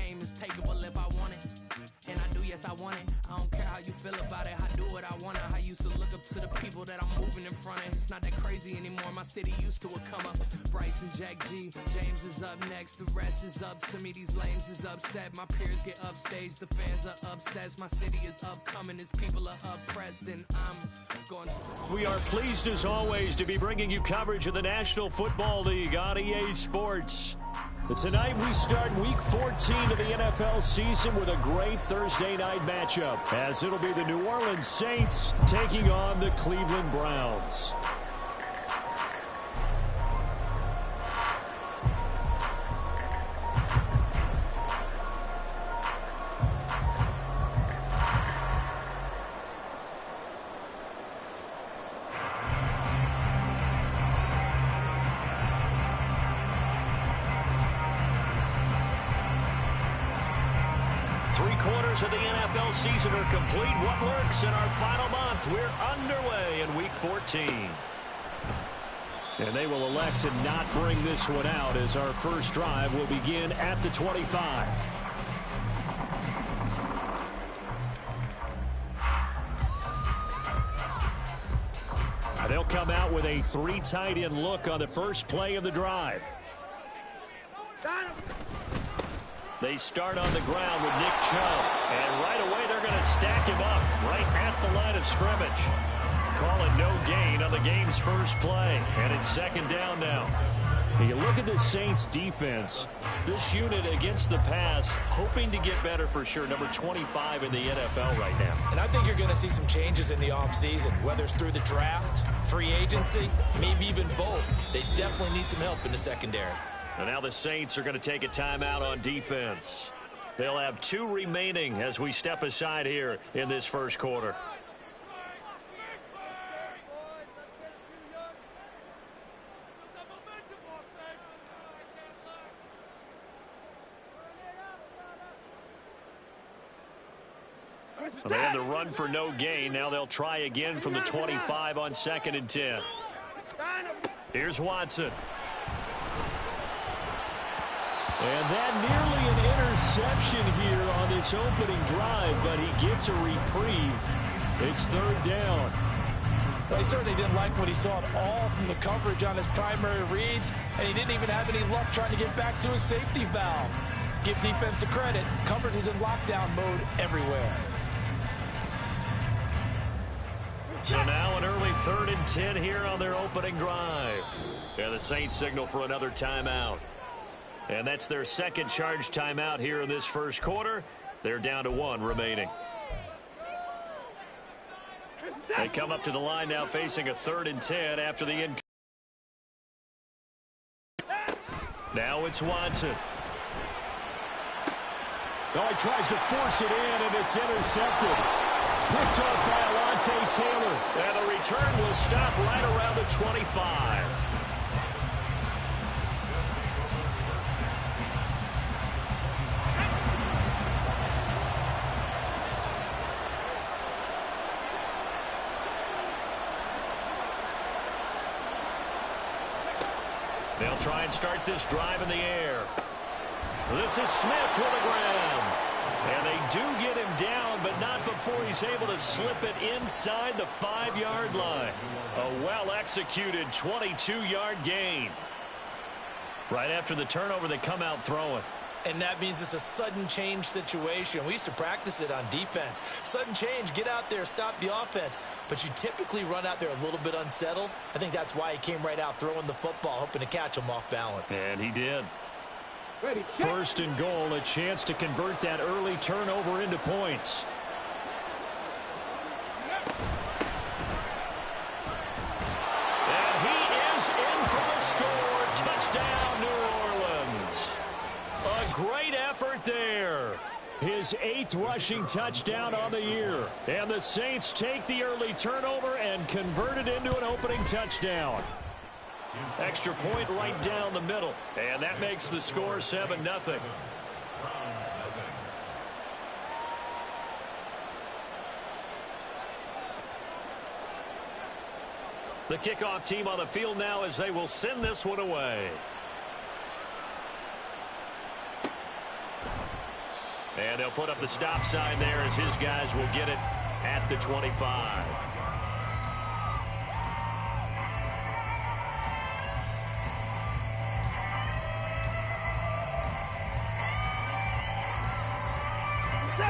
game is takeable if I want it. And I do, yes, I want it. I don't care how you feel about it. I do what I want it. I used to look up to the people that I'm moving in front of. It's not that crazy anymore. My city used to a come up. Bryce and Jack G. James is up next. The rest is up to me. These lames is upset. My peers get upstaged. The fans are obsessed. My city is upcoming. His people are oppressed. And I'm going to... We are pleased as always to be bringing you coverage of the National Football League on EA Sports. But tonight we start Week 14 of the NFL season with a great Thursday night matchup, as it'll be the New Orleans Saints taking on the Cleveland Browns. Of the NFL season are complete. What works in our final month? We're underway in Week 14. And they will elect to not bring this one out, as our first drive will begin at the 25. They'll come out with a 3 tight end look on the first play of the drive. They start on the ground with Nick Chubb. And right away, they're going to stack him up right at the line of scrimmage. Call it no gain on the game's first play. And it's second down now. And you look at the Saints defense. This unit against the pass, hoping to get better for sure. Number 25 in the NFL right now. And I think you're going to see some changes in the offseason, whether it's through the draft, free agency, maybe even both. They definitely need some help in the secondary. And now the Saints are going to take a timeout on defense. They'll have 2 remaining as we step aside here in this first quarter. Well, they had the run for no gain. Now they'll try again from the 25 on 2nd and 10. Here's Watson. And that nearly an interception here on this opening drive, but he gets a reprieve. It's 3rd down. Well, he certainly didn't like what he saw at all from the coverage on his primary reads, and he didn't even have any luck trying to get back to his safety valve. Give defense a credit. Coverage was in lockdown mode everywhere. So now an early 3rd and 10 here on their opening drive. And the Saints signal for another timeout. And that's their second charge timeout here in this first quarter. They're down to 1 remaining. They come up to the line now facing a 3rd and 10 after the in. Now it's Watson. Oh, he tries to force it in, and it's intercepted. Picked off by Alontae Taylor. And the return will stop right around the 25. They'll try and start this drive in the air. This is Smith with a grab. And they do get him down, but not before he's able to slip it inside the 5-yard line. A well-executed 22-yard gain. Right after the turnover, they come out throwing. And that means it's a sudden change situation. We used to practice it on defense. Sudden change, get out there, stop the offense. But you typically run out there a little bit unsettled. I think that's why he came right out throwing the football, hoping to catch him off balance. And he did. 1st and goal, a chance to convert that early turnover into points. And he is in for the score. Touchdown, New Orleans. A great effort there. His 8th rushing touchdown on the year. And the Saints take the early turnover and convert it into an opening touchdown. Extra point right down the middle. And that makes the score 7-0. The kickoff team on the field now as they will send this one away. And they'll put up the stop sign there as his guys will get it at the 25.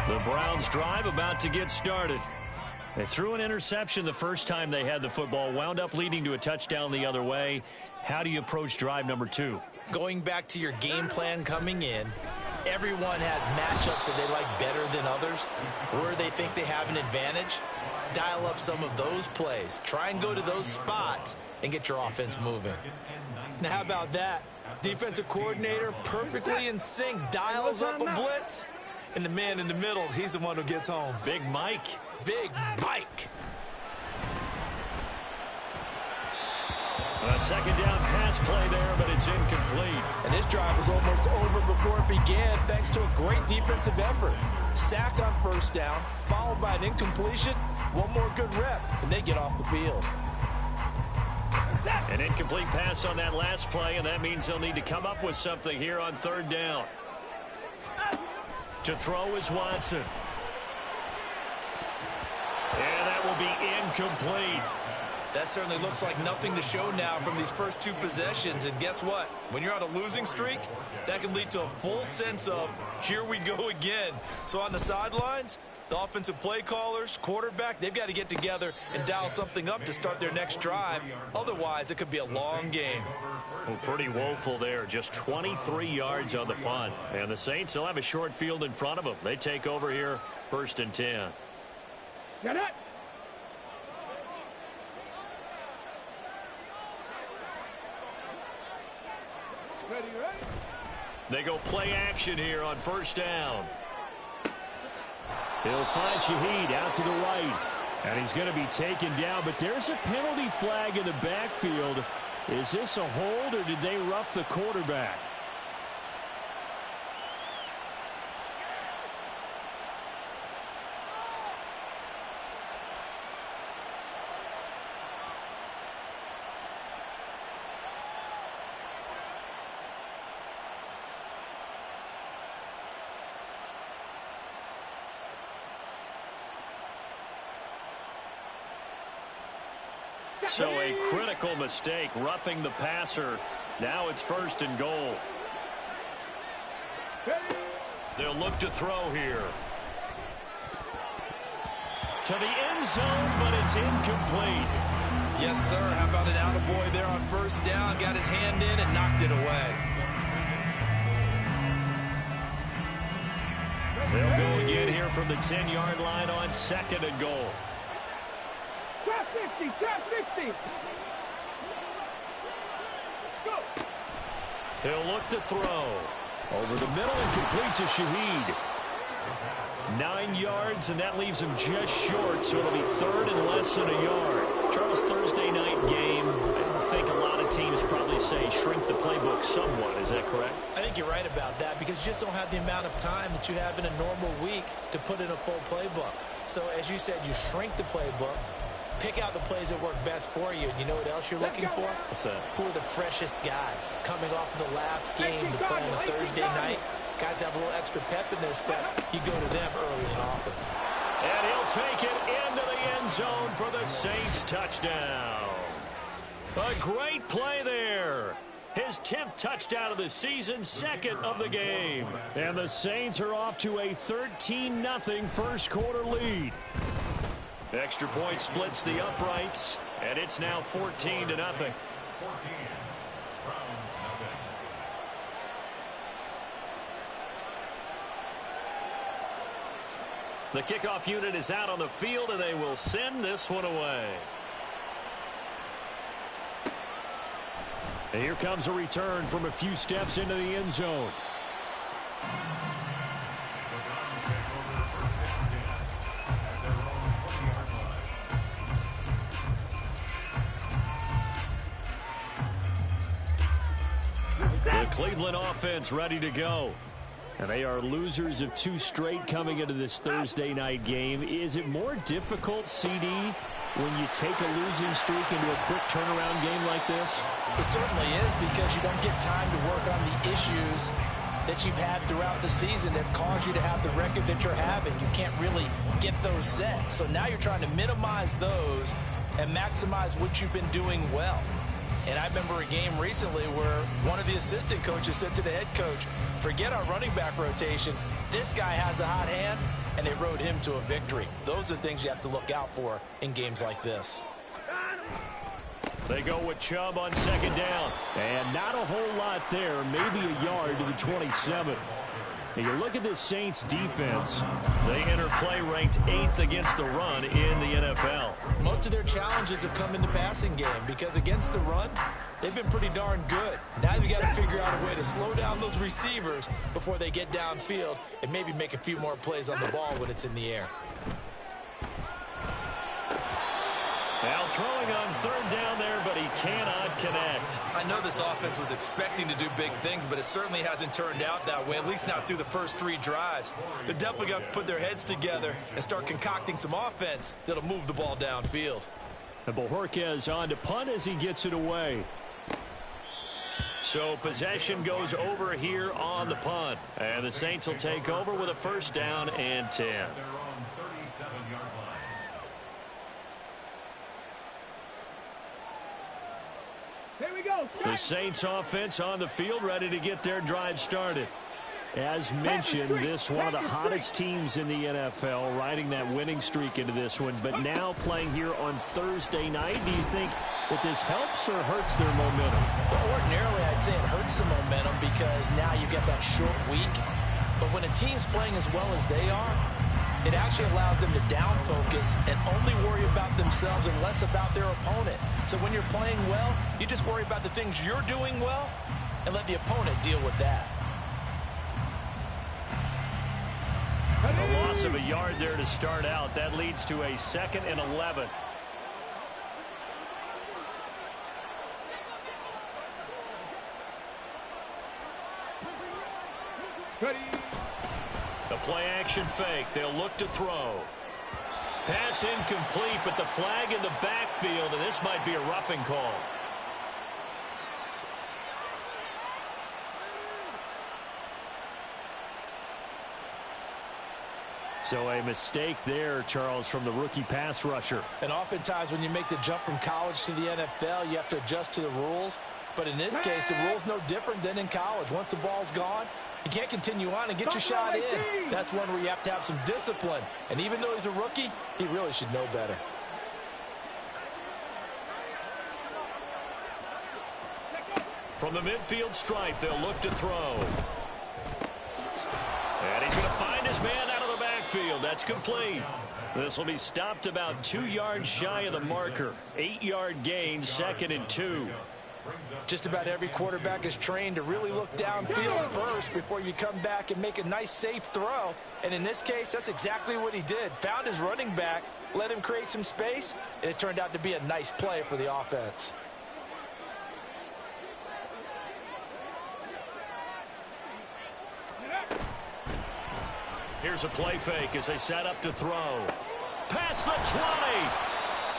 The Browns drive about to get started. They threw an interception the first time they had the football, wound up leading to a touchdown the other way. How do you approach drive number 2? Going back to your game plan coming in, everyone has matchups that they like better than others, where they think they have an advantage. Dial up some of those plays. Try and go to those spots and get your offense moving. Now, how about that? Defensive coordinator perfectly in sync, dials up a blitz, and the man in the middle, he's the one who gets home. Big Mike. Big Mike. A second down pass play there, but it's incomplete. And this drive was almost over before it began thanks to a great defensive effort. Sack on first down, followed by an incompletion. One more good rep, and they get off the field. An incomplete pass on that last play, and that means they'll need to come up with something here on third down. To throw is Watson. And that will be incomplete. That certainly looks like nothing to show now from these first 2 possessions. And guess what? When you're on a losing streak, that can lead to a full sense of, here we go again. So on the sidelines, the offensive play callers, quarterback, they've got to get together and dial something up to start their next drive. Otherwise, it could be a long game. Well, pretty woeful there. Just 23 yards on the punt. And the Saints will have a short field in front of them. They take over here, 1st and 10. Get it! Ready? They go play action here on first down. He'll find Shaheed out to the right. And he's going to be taken down, but there's a penalty flag in the backfield. Is this a hold, or did they rough the quarterback? So a critical mistake, roughing the passer. Now it's 1st and goal. They'll look to throw here. To the end zone, but it's incomplete. Yes, sir. How about an attaboy there on first down? Got his hand in and knocked it away. They'll go again here from the 10-yard line on 2nd and goal. Trap 60, trap 60. Let's go. He'll look to throw. Over the middle and complete to Shaheed. 9 yards, and that leaves him just short, so it'll be 3rd and less than a yard. Charles, Thursday night game, I think a lot of teams probably say shrink the playbook somewhat. Is that correct? I think you're right about that because you just don't have the amount of time that you have in a normal week to put in a full playbook. So, as you said, you shrink the playbook. Pick out the plays that work best for you. And you know what else you're looking for? What's that? Who are the freshest guys coming off of the last game to play on a Thursday night? Guys have a little extra pep in their step. You go to them early and often. And he'll take it into the end zone for the Saints touchdown. A great play there. His 10th touchdown of the season, 2nd of the game. And the Saints are off to a 13-0 first quarter lead. Extra point splits the uprights, and it's now 14-0. The kickoff unit is out on the field, and they will send this one away. And here comes a return from a few steps into the end zone. The Cleveland offense ready to go. And they are losers of 2 straight coming into this Thursday night game. Is it more difficult, CD, when you take a losing streak into a quick turnaround game like this? It certainly is because you don't get time to work on the issues that you've had throughout the season that have caused you to have the record that you're having. You can't really get those set. So now you're trying to minimize those and maximize what you've been doing well. And I remember a game recently where one of the assistant coaches said to the head coach, forget our running back rotation. This guy has a hot hand, and they rode him to a victory. Those are things you have to look out for in games like this. They go with Chubb on second down. And not a whole lot there, maybe a yard to the 27. And you look at this Saints defense. They enter play ranked 8th against the run in the NFL. Most of their challenges have come in the passing game because against the run, they've been pretty darn good. Now you've got to figure out a way to slow down those receivers before they get downfield and maybe make a few more plays on the ball when it's in the air. Now throwing on third down there, but he cannot connect. I know this offense was expecting to do big things, but it certainly hasn't turned out that way, at least not through the first 3 drives. They're definitely going to put their heads together and start concocting some offense that'll move the ball downfield. And Bojorquez on to punt as he gets it away. So possession goes over here on the punt. And the Saints will take over with a first down and 10. Here we go. The Saints offense on the field, ready to get their drive started. As mentioned, this one of the hottest teams in the NFL, riding that winning streak into this one, but now playing here on Thursday night. Do you think that this helps or hurts their momentum? Well, ordinarily, I'd say it hurts the momentum because now you get that short week. But when a team's playing as well as they are, it actually allows them to down focus and only worry about themselves and less about their opponent. So when you're playing well, you just worry about the things you're doing well and let the opponent deal with that. A loss of a yard there to start out. That leads to a 2nd and 11. Ready. The play action fake. They'll look to throw. Pass incomplete, but the flag in the backfield, and this might be a roughing call. So a mistake there, Charles, from the rookie pass rusher. And oftentimes when you make the jump from college to the NFL, you have to adjust to the rules. But in this case, the rule's no different than in college. Once the ball's gone, you can't continue on and get your shot in. That's one where you have to have some discipline. And even though he's a rookie, he really should know better. From the midfield stripe, they'll look to throw. And he's going to find his man out of the backfield. That's complete. This will be stopped about 2 yards shy of the marker. 8-yard gain, 2nd and 2. Just about every quarterback is trained to really look downfield first before you come back and make a nice, safe throw. And in this case, that's exactly what he did. Found his running back, let him create some space, and it turned out to be a nice play for the offense. Here's a play fake as they set up to throw. Past the 20.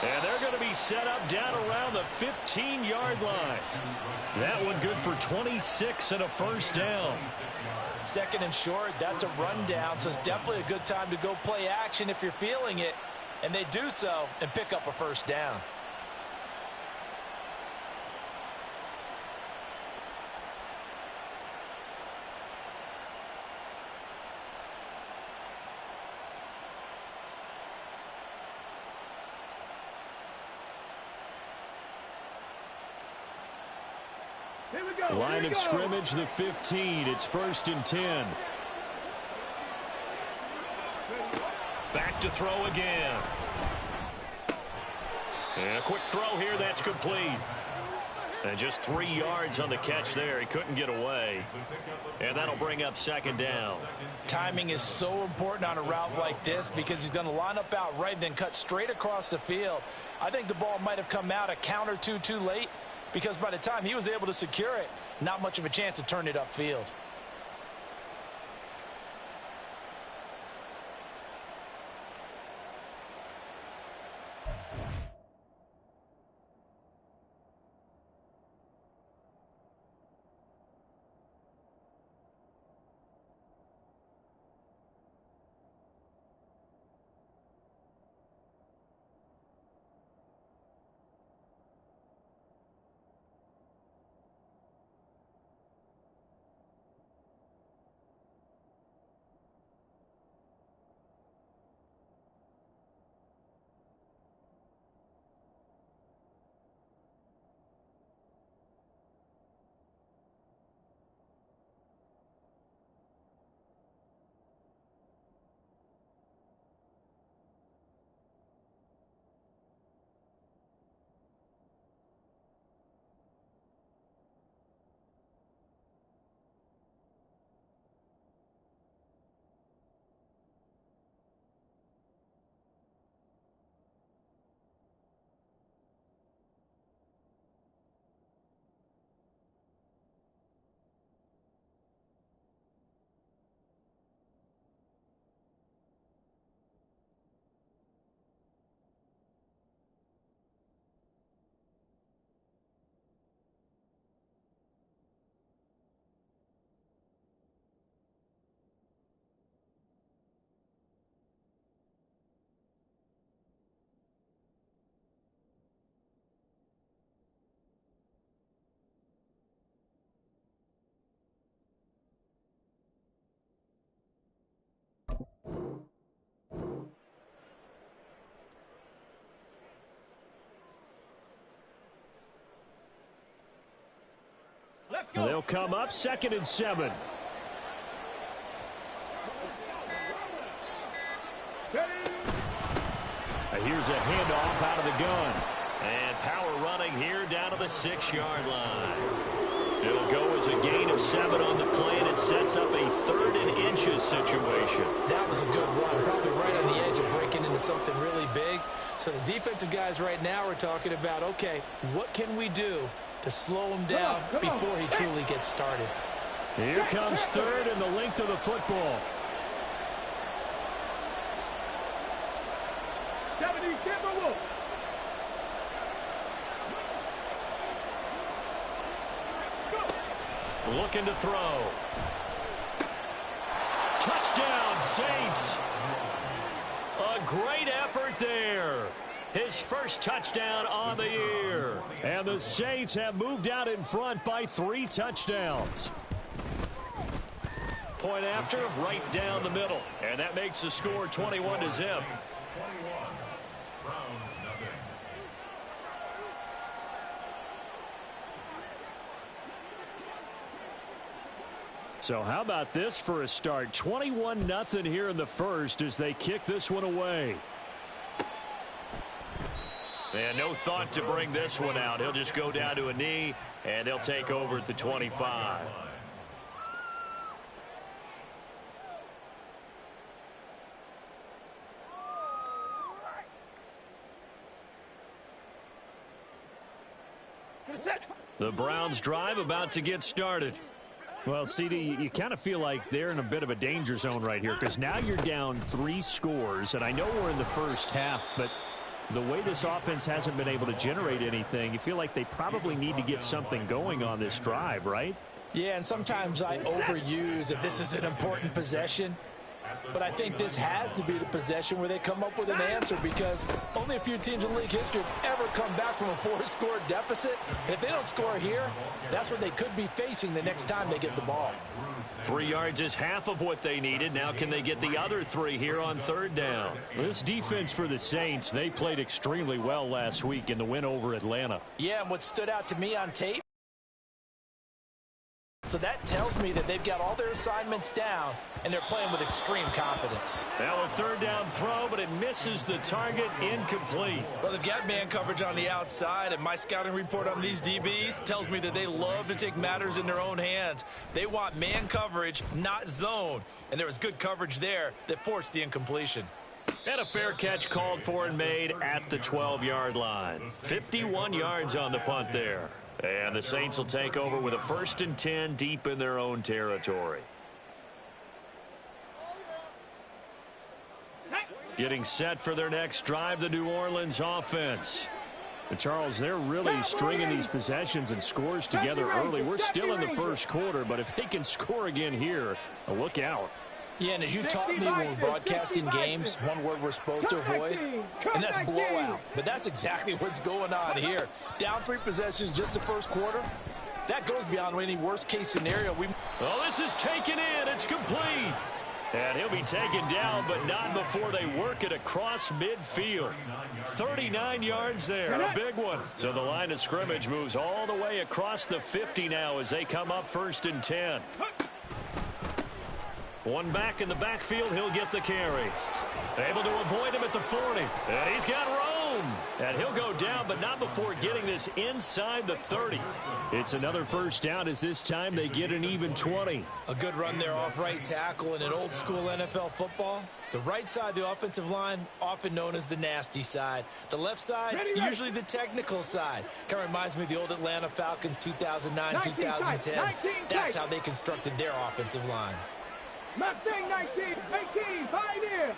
And they're going to be set up down around the 15-yard line. That one good for 26 and a first down. 2nd and short, that's a rundown, so it's definitely a good time to go play action if you're feeling it. And they do so and pick up a first down. Here we go. Line of scrimmage, the 15. It's 1st and 10. Back to throw again. And a quick throw here, that's complete. And just 3 yards on the catch there. He couldn't get away. And that'll bring up 2nd down. Timing is so important on a route like this because he's going to line up out right and then cut straight across the field. I think the ball might have come out a count or two too late because by the time he was able to secure it, not much of a chance to turn it upfield. They'll come up 2nd and 7. Here's a handoff out of the gun. And power running here down to the 6-yard line. It'll go as a gain of 7 on the play, and it sets up a 3rd and inches situation. That was a good run, probably right on the edge of breaking into something really big. So the defensive guys right now are talking about, okay, what can we do to slow him down before he truly gets started? Here comes 3rd and the length of the football. 70, Timberwolves. Looking to throw. Touchdown, Saints. A great effort there. His first touchdown on the year. And the Saints have moved out in front by 3 touchdowns. Point after, right down the middle. And that makes the score 21-0. So how about this for a start? 21-0 here in the first as they kick this one away. And no thought to bring this one out. He'll just go down to a knee, and they'll take over at the 25. The Browns drive about to get started. Well, CD, you kind of feel like they're in a bit of a danger zone right here because now you're down 3 scores, and I know we're in the first half, but the way this offense hasn't been able to generate anything, you feel like they probably need to get something going on this drive, right? Yeah, and sometimes I overuse if this is an important possession. But I think this has to be the possession where they come up with an answer because only a few teams in league history have ever come back from a 4-score deficit. And if they don't score here, that's what they could be facing the next time they get the ball. 3 yards is half of what they needed. Now can they get the other 3 here on 3rd down? This defense for the Saints, they played extremely well last week in the win over Atlanta. Yeah, and what stood out to me on tape, so that tells me that they've got all their assignments down, and they're playing with extreme confidence. Now a 3rd down throw, but it misses the target, incomplete. Well, they've got man coverage on the outside, and my scouting report on these DBs tells me that they love to take matters in their own hands. They want man coverage, not zone, and there was good coverage there that forced the incompletion. And a fair catch called for and made at the 12-yard line. 51 yards on the punt there. And the Saints will take over with a 1st and 10 deep in their own territory. Getting set for their next drive, the New Orleans offense. But Charles, they're really stringing these possessions and scores together early. We're still in the first quarter, but if they can score again here, look out. Yeah, and as you taught me when we're broadcasting games, one word we're supposed to avoid, and that's blowout. But that's exactly what's going on here. Down 3 possessions just the first quarter. That goes beyond any worst-case scenario. Oh, this is taken in. It's complete. And he'll be taken down, but not before they work it across midfield. 39 yards there, a big one. So the line of scrimmage moves all the way across the 50 now as they come up 1st and 10. One back in the backfield, he'll get the carry. Able to avoid him at the 40. And he's got room. And he'll go down, but not before getting this inside the 30. It's another 1st down as this time they get an even 20. A good run there off right tackle in an old-school NFL football. The right side of the offensive line, often known as the nasty side. The left side, usually the technical side. Kind of reminds me of the old Atlanta Falcons 2009, 2010. That's how they constructed their offensive line. Mustang 19, 18, Pioneer.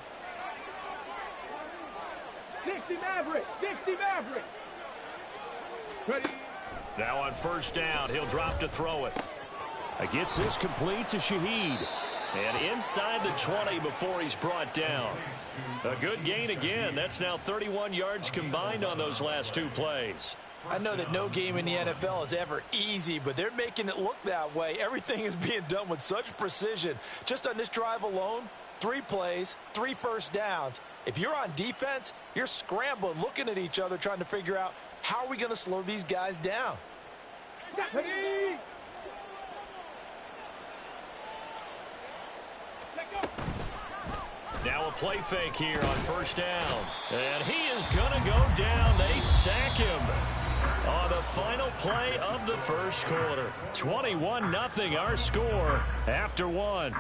60 Maverick, 60 Maverick. Ready. Now on 1st down, he'll drop to throw it. Gets this complete to Shaheed. And inside the 20 before he's brought down. A good gain again. That's now 31 yards combined on those last 2 plays. I know that no game in the NFL is ever easy, but they're making it look that way. Everything is being done with such precision. Just on this drive alone, 3 plays, 3 1st downs. If you're on defense, you're scrambling, looking at each other, trying to figure out how are we going to slow these guys down. little play fake here on first down. And he is going to go down. They sack him on the final play of the first quarter. 21-0 our score after one.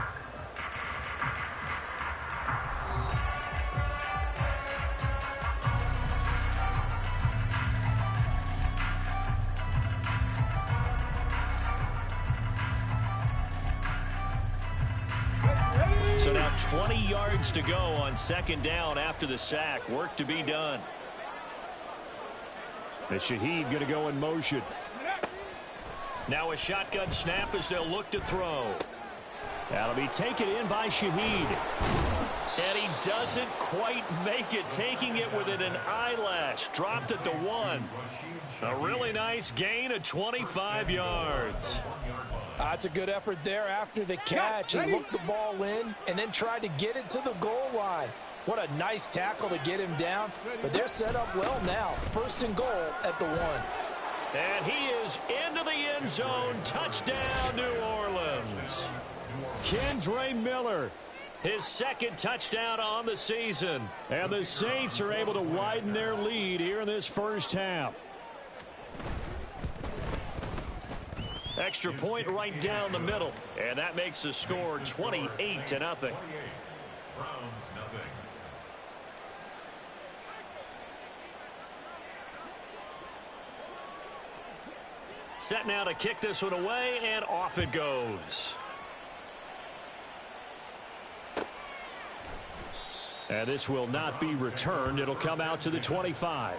So now 20 yards to go on second down after the sack. Work to be done. And Shaheed going to go in motion. Now a shotgun snap as they'll look to throw. That'll be taken in by Shaheed. And he doesn't quite make it, taking it within an eyelash. Dropped at the 1. A really nice gain of 25 yards. That's a good effort there after the catch. He looked the ball in and then tried to get it to the goal line. What a nice tackle to get him down. But they're set up well now. First and goal at the 1. And he is into the end zone. Touchdown, New Orleans. Kendre Miller. His second touchdown on the season. And the Saints are able to widen their lead here in this first half. Extra point right down the middle. And that makes the score 28-0. Set now to kick this one away, and off it goes. And this will not be returned. It'll come out to the 25.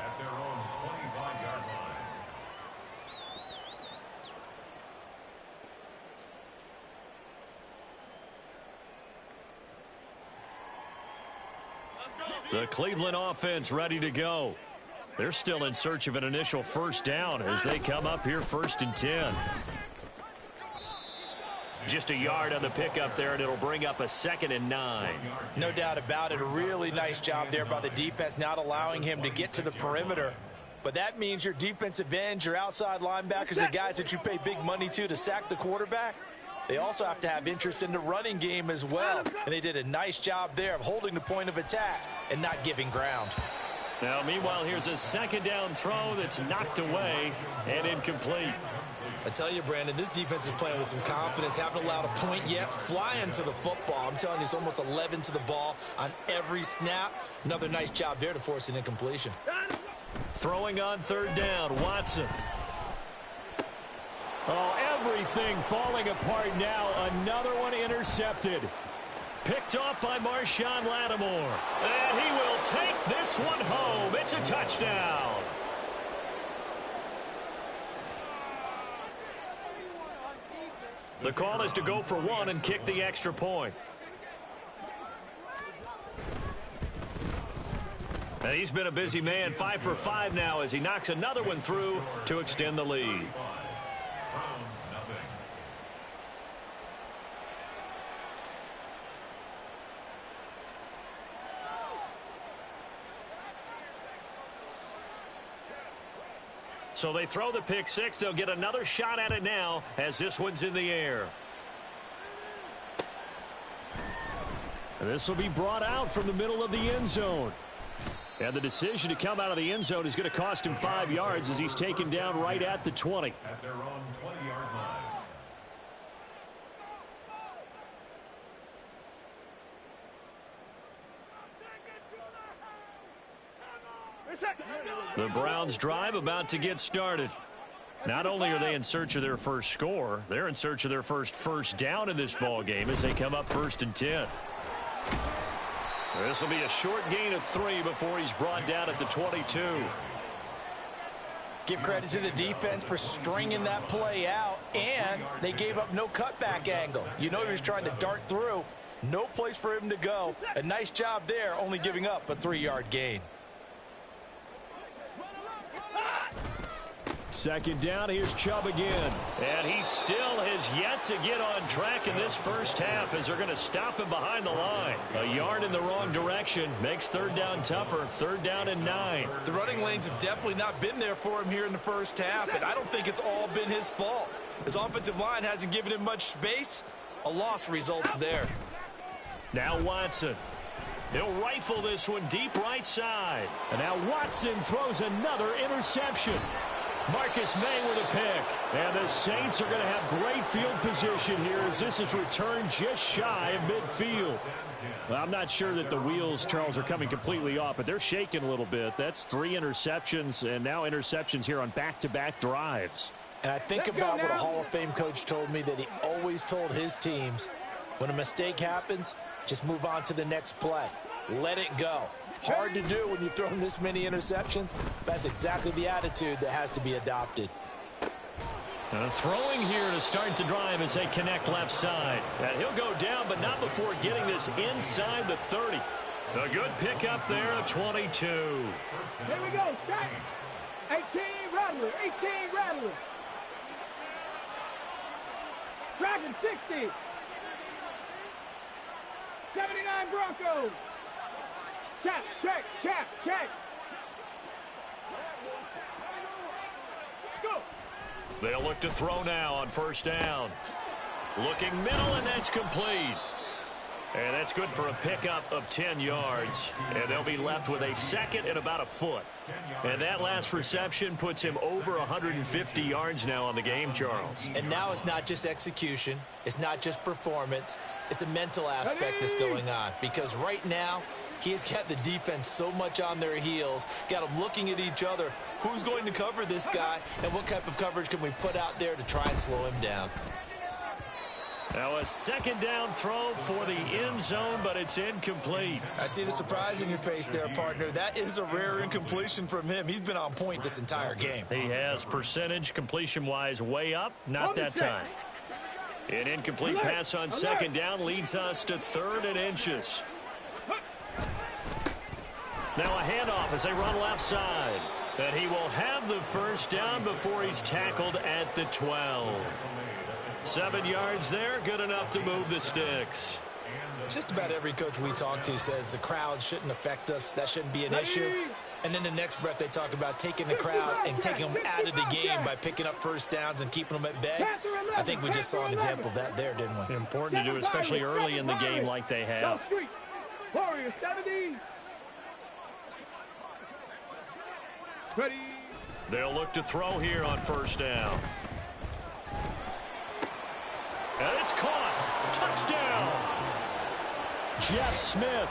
The Cleveland offense ready to go. They're still in search of an initial first down as they come up here first and 10. Just a yard on the pickup there, and it'll bring up a 2nd and 9. No doubt about it. A really nice job there by the defense, not allowing him to get to the perimeter. But that means your defensive ends, your outside linebackers, the guys that you pay big money to sack the quarterback, they also have to have interest in the running game as well. And they did a nice job there of holding the point of attack and not giving ground. Now, meanwhile, here's a second down throw that's knocked away and incomplete. I tell you, Brandon, this defense is playing with some confidence. Haven't allowed a point yet. Flying to the football. I'm telling you, it's almost 11 to the ball on every snap. Another nice job there to force an incompletion. Throwing on third down, Watson. Oh, everything falling apart now. Another one intercepted. Picked off by Marshawn Lattimore. And he will take this one home. It's a touchdown. The call is to go for one and kick the extra point. And he's been a busy man, 5 for 5 now as he knocks another one through to extend the lead. So they throw the pick six. They'll get another shot at it now as this one's in the air. And this will be brought out from the middle of the end zone. And the decision to come out of the end zone is going to cost him 5 yards as he's taken down right at the 20. At their own 20-yard line. The Browns drive about to get started. Not only are they in search of their first score, they're in search of their first down in this ball game as they come up 1st and 10. This will be a short gain of 3 before he's brought down at the 22. Give credit to the defense for stringing that play out, and they gave up no cutback angle. You know he was trying to dart through. No place for him to go. A nice job there, only giving up a 3-yard gain. 2nd down, here's Chubb again. And he still has yet to get on track in this first half as they're going to stop him behind the line. A yard in the wrong direction makes 3rd down tougher. 3rd down and 9. The running lanes have definitely not been there for him here in the first half, and I don't think it's all been his fault. His offensive line hasn't given him much space. A loss results there. Now Watson. He'll rifle this one deep right side. And now Watson throws another interception. Marcus May with a pick. And the Saints are going to have great field position here as this is returned just shy of midfield. Well, I'm not sure that the wheels, Charles, are coming completely off, but they're shaking a little bit. That's 3 interceptions and now interceptions here on back-to-back drives. And I think about what a Hall of Fame coach told me, that he always told his teams, when a mistake happens, just move on to the next play. Let it go. Hard to do when you've thrown this many interceptions. That's exactly the attitude that has to be adopted. Throwing here to start the drive as they connect left side. And he'll go down, but not before getting this inside the 30. A good pickup there, a 22. Here we go. Set. 18 Rattler. 18 Rattler. Dragon 60. 79 Broncos. Check, check, check, check. Let's go. They'll look to throw now on first down. Looking middle, and that's complete. And that's good for a pickup of 10 yards. And they'll be left with a second and about a foot. And that last reception puts him over 150 yards now on the game, Charles. And now it's not just execution. It's not just performance. It's a mental aspect that's going on. Because right now, he has got the defense so much on their heels, got them looking at each other. Who's going to cover this guy, and what type of coverage can we put out there to try and slow him down? Now a second down throw for the end zone, but it's incomplete. I see the surprise in your face there, partner. That is a rare incompletion from him. He's been on point this entire game. He has percentage completion-wise way up, not that time. An incomplete pass on second down leads us to 3rd and inches. Now a handoff as they run left side. And he will have the first down before he's tackled at the 12. 7 yards there, good enough to move the sticks. Just about every coach we talk to says the crowd shouldn't affect us. That shouldn't be an issue. And then the next breath they talk about taking the crowd and taking them out of the game by picking up first downs and keeping them at bay. I think we just saw an example of that there, didn't we? Important to do, especially early in the game like they have. Warriors 70. Ready. They'll look to throw here on first down. And it's caught. Touchdown. Jeff Smith,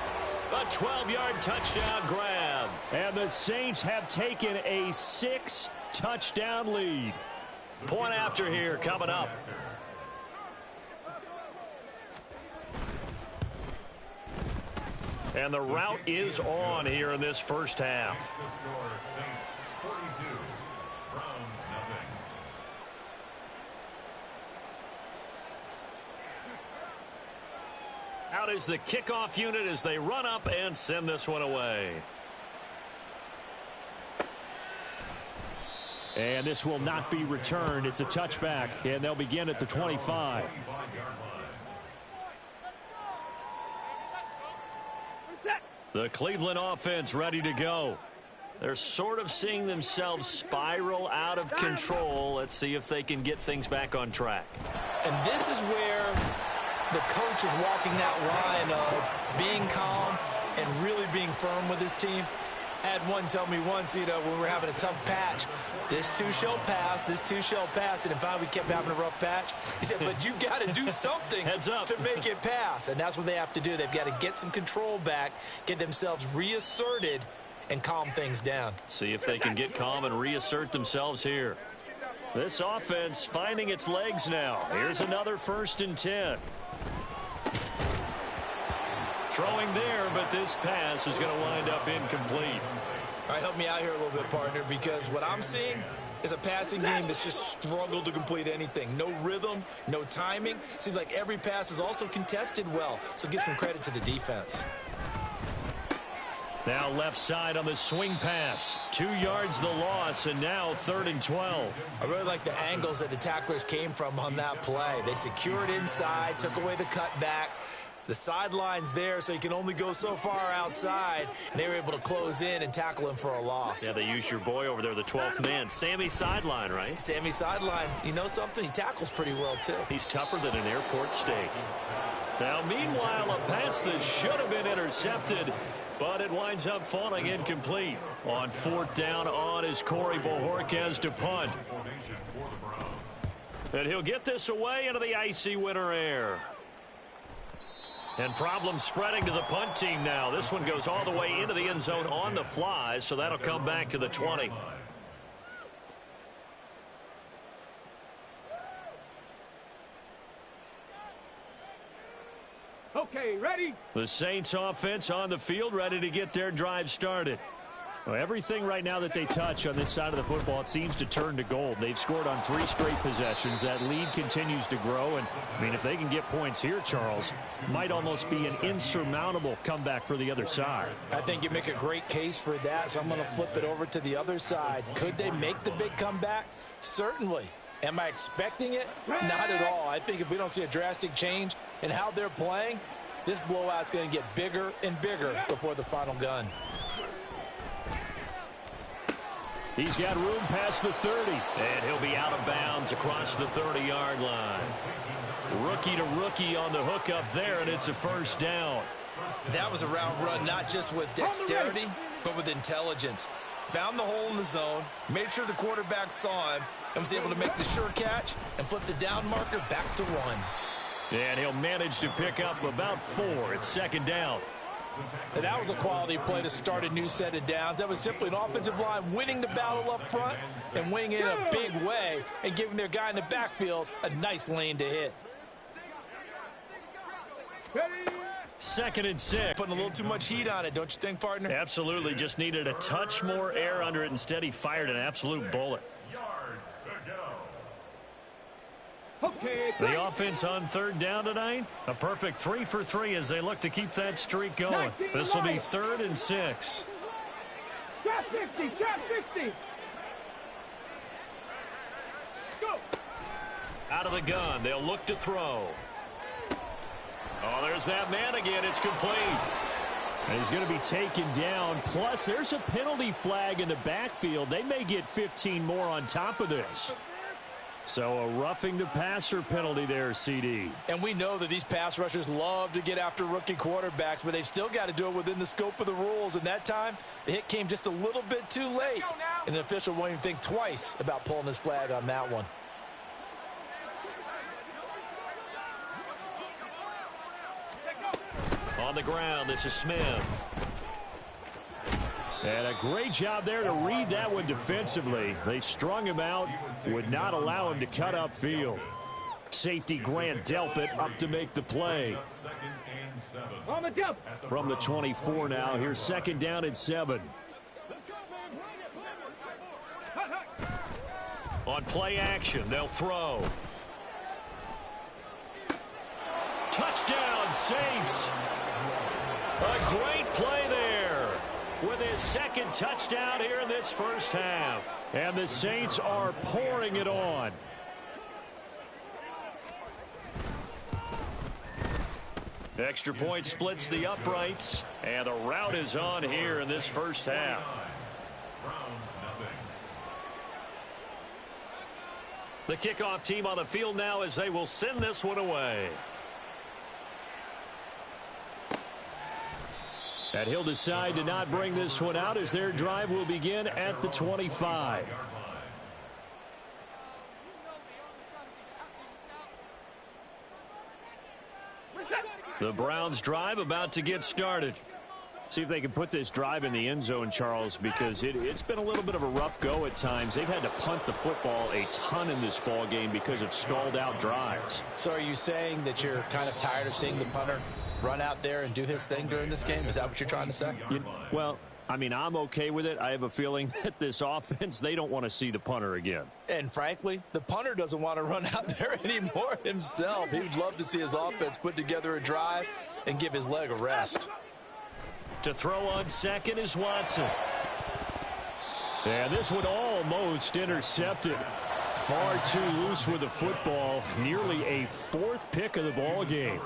a 12-yard touchdown grab. And the Saints have taken a 6-touchdown lead. Point after here coming up. And the route is on here in this first half. The score, Saints 42, Browns nothing. Out is the kickoff unit as they run up and send this one away. And this will not be returned. It's a touchback, and they'll begin at the 25. The Cleveland offense ready to go. They're sort of seeing themselves spiral out of control. Let's see if they can get things back on track. And this is where the coach is walking that line of being calm and really being firm with his team. I had one tell me once, when we were having a tough patch, this too shall pass, this too shall pass. And finally we kept having a rough patch. He said, but you got to do something Heads up. to make it pass. And that's what they have to do. They've got to get some control back, get themselves reasserted, and calm things down. See if they can get calm and reassert themselves here. This offense finding its legs now. Here's another 1st and 10. Throwing there, but this pass is going to wind up incomplete. All right, help me out here a little bit, partner, because what I'm seeing is a passing game that's just struggled to complete anything. No rhythm, no timing. Seems like every pass is also contested well, so give some credit to the defense. Now left side on the swing pass. 2 yards the loss, and now 3rd and 12. I really like the angles that the tacklers came from on that play. They secured inside, took away the cutback. The sideline's there, so you can only go so far outside, and they were able to close in and tackle him for a loss. Yeah, they used your boy over there, the 12th man, Sammy Sideline, right? Sammy Sideline, you know something? He tackles pretty well, too. He's tougher than an airport steak. Now, meanwhile, a pass that should have been intercepted, but it winds up falling incomplete. On fourth down on is Corey Bojorquez to punt. And he'll get this away into the icy winter air. And problems spreading to the punt team now. This one goes all the way into the end zone on the fly, so that'll come back to the 20. Okay, ready? The Saints offense on the field, ready to get their drive started. Well, everything right now that they touch on this side of the football, it seems to turn to gold. They've scored on 3 straight possessions. That lead continues to grow. And, I mean, if they can get points here, Charles, might almost be an insurmountable comeback for the other side. I think you make a great case for that, so I'm going to flip it over to the other side. Could they make the big comeback? Certainly. Am I expecting it? Not at all. I think if we don't see a drastic change in how they're playing, this blowout's going to get bigger and bigger before the final gun. He's got room past the 30, and he'll be out of bounds across the 30-yard line. Rookie to rookie on the hook up there, and it's a first down. That was a route run not just with dexterity, but with intelligence. Found the hole in the zone, made sure the quarterback saw him, and was able to make the sure catch and flip the down marker back to 1. And he'll manage to pick up about 4. It's second down. And that was a quality play to start a new set of downs. That was simply an offensive line winning the battle up front and winning it in a big way and giving their guy in the backfield a nice lane to hit. Second and 6. Putting a little too much heat on it, don't you think, partner? Absolutely. Just needed a touch more air under it. Instead, he fired an absolute bullet. Yards to go. Okay, The offense on third down tonight, a perfect 3 for 3 as they look to keep that streak going. This will be 3rd and 6. Drop 50, drop 50. Let's go. Out of the gun, they'll look to throw. Oh, there's that man again. It's complete. And he's going to be taken down. Plus, there's a penalty flag in the backfield. They may get 15 more on top of this. So a roughing the passer penalty there, CD. And we know that these pass rushers love to get after rookie quarterbacks, but they've still got to do it within the scope of the rules. And that time, the hit came just a little bit too late. And the official won't even think twice about pulling his flag on that one. On the ground, this is Smith. And a great job there to read that one defensively. They strung him out, would not allow him to cut upfield. Safety Grant Delpit up to make the play. On the jump. From the 24 now, here's second down and 7. On play action, they'll throw. Touchdown, Saints. A great play there with his second touchdown here in this first half. And the Saints are pouring it on. Extra point splits the uprights, and the route is on here in this first half. The kickoff team on the field now as they will send this one away. And he'll decide to not bring this one out as their drive will begin at the 25. The Browns drive about to get started. See if they can put this drive in the end zone, Charles, because it's been a little bit of a rough go at times. They've had to punt the football a ton in this ball game because of stalled out drives. So are you saying that you're kind of tired of seeing the punter run out there and do his thing during this game? Is that what you're trying to say? Well, I mean, I'm okay with it. I have a feeling that this offense, they don't want to see the punter again. And frankly, the punter doesn't want to run out there anymore himself. He'd love to see his offense put together a drive and give his leg a rest. To throw on second is Watson. And this one almost intercepted. Far too loose with the football. Nearly a 4th pick of the ball game.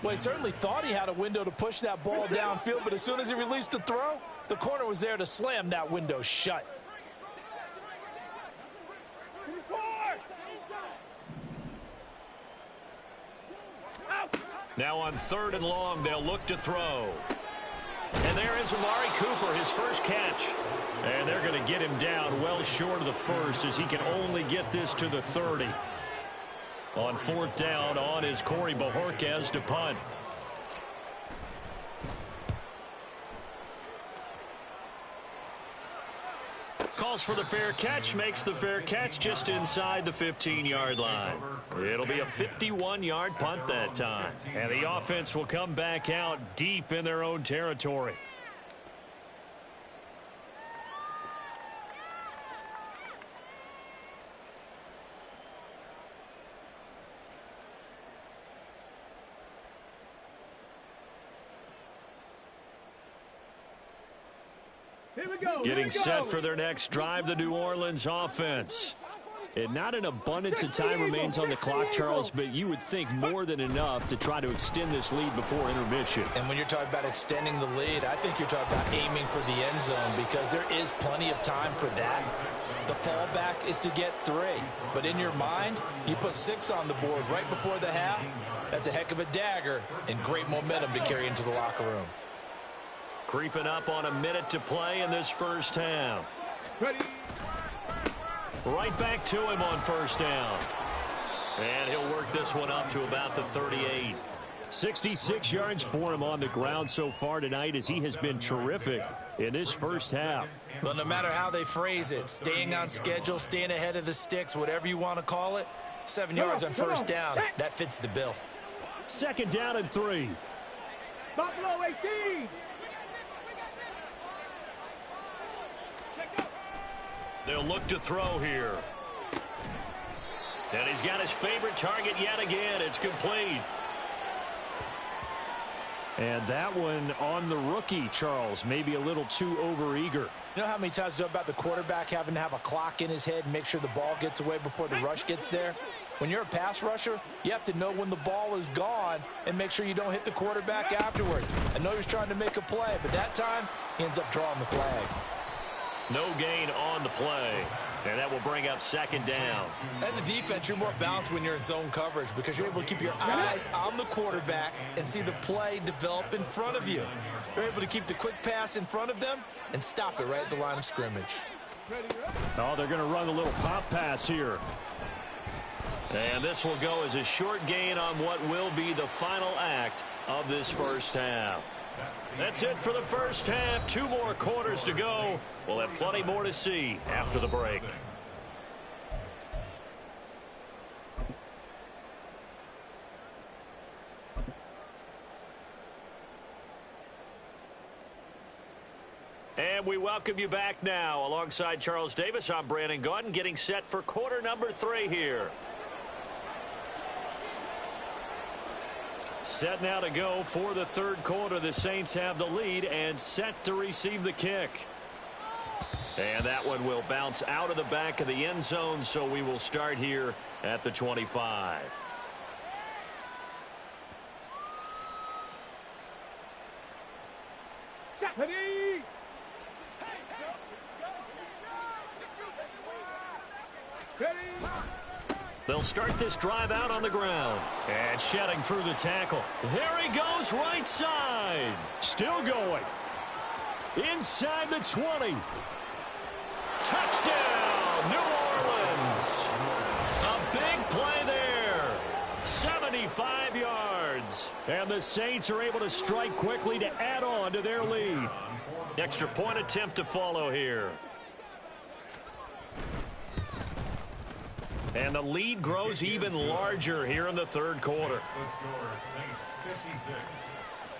Well, he certainly thought he had a window to push that ball downfield, but as soon as he released the throw, the corner was there to slam that window shut. Now on 3rd and long, they'll look to throw. And there is Amari Cooper, his first catch. And they're going to get him down well short of the first as he can only get this to the 30. On 4th down, on is Corey Bojorquez to punt. Calls for the fair catch, makes the fair catch just inside the 15-yard line. It'll be a 51-yard punt that time. And the offense will come back out deep in their own territory. Getting set for their next drive, the New Orleans offense. And not an abundance of time remains on the clock, Charles, but you would think more than enough to try to extend this lead before intermission. And when you're talking about extending the lead, I think you're talking about aiming for the end zone because there is plenty of time for that. The fallback is to get 3. But in your mind, you put 6 on the board right before the half. That's a heck of a dagger and great momentum to carry into the locker room. Creeping up on a minute to play in this first half. Ready. Right back to him on 1st down. And he'll work this one up to about the 38. 66 yards for him on the ground so far tonight as he has been terrific in this first half. Well, no matter how they phrase it, staying on schedule, staying ahead of the sticks, whatever you want to call it, 7 yards on 1st down, that fits the bill. 2nd down and 3. Buffalo 18. They'll look to throw here. And he's got his favorite target yet again. It's complete. And that one on the rookie, Charles, maybe a little too overeager. You know how many times you talk about the quarterback having to have a clock in his head and make sure the ball gets away before the rush gets there? When you're a pass rusher, you have to know when the ball is gone and make sure you don't hit the quarterback afterward. I know he's trying to make a play, but that time he ends up drawing the flag. No gain on the play. And that will bring up 2nd down. As a defense, you're more balanced when you're in zone coverage because you're able to keep your eyes on the quarterback and see the play develop in front of you. You're able to keep the quick pass in front of them and stop it right at the line of scrimmage. Oh, they're going to run a little pop pass here. And this will go as a short gain on what will be the final act of this first half. That's it for the first half. 2 more quarters to go. We'll have plenty more to see after the break. And we welcome you back now. Alongside Charles Davis, I'm Brandon Gaudin, getting set for quarter number 3 here. Set now to go for the 3rd quarter. The Saints have the lead and set to receive the kick. And that one will bounce out of the back of the end zone, so we will start here at the 25. Ready. Ready. They'll start this drive out on the ground. And shedding through the tackle. There he goes, right side. Still going. Inside the 20. Touchdown, New Orleans. A big play there. 75 yards. And the Saints are able to strike quickly to add on to their lead. Extra point attempt to follow here. And the lead grows even larger here in the 3rd quarter. The score, Saints 56,